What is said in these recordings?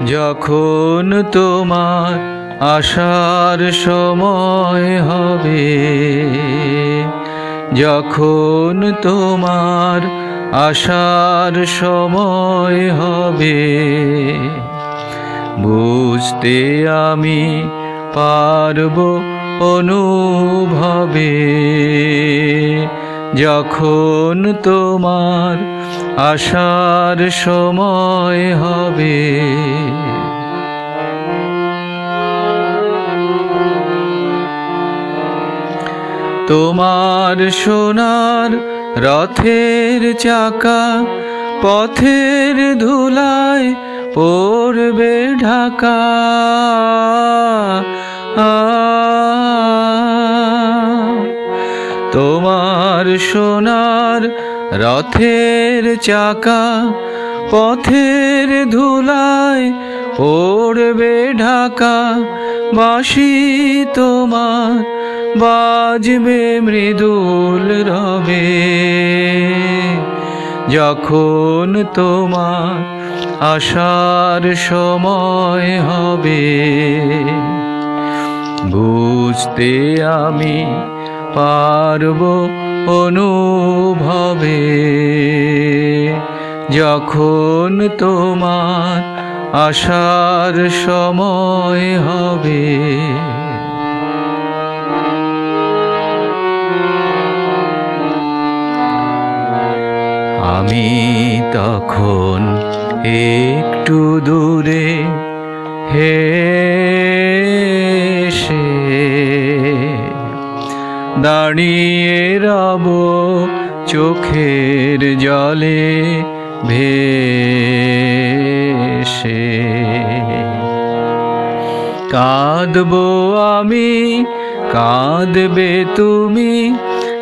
যখন তোমার আসার সময় হবে, যখন তোমার আসার সময় হবে, বুঝতে আমি পারবো অনুভবে। যখন তোমার আসার সময় হবে, তোমার সোনার রথের চাকা পথের ধুলায় পড়বে ঢাকা। তোমার সোনার রথের চাকা পথের ধুলায় পড়বে ঢাকা। বাঁশি তোমার বাজবে মৃদুল রবে, যখন তোমার আসার সময় হবে। বুঝতে আমি পারবো অনুভবে, যখন তোমার আসার সময় হবে। আমি তখন একটু দূরে হেসে দাঁড়িয়ে রব, চোখের জলে ভেসে। কাঁদবো আমি, কাঁদবে তুমি,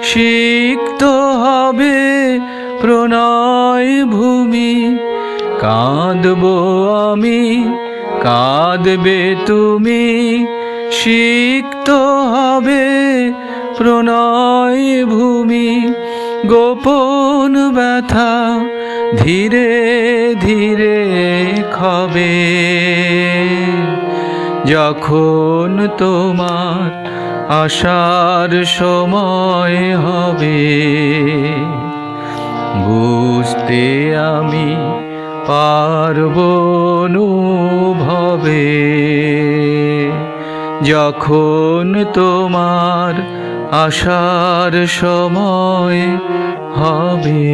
সিক্ত হবে প্রণয় ভূমি। কাঁদবো আমি, কাঁদবে তুমি, সিক্ত হবে প্রণয় ভূমি। গোপন ব্যথা ধীরে ধীরে ক্ষবে, যখন তোমার আসার সময় হবে। বুঝতে আমি পারবো অনুভবে, যখন তোমার আসার সময় হবে।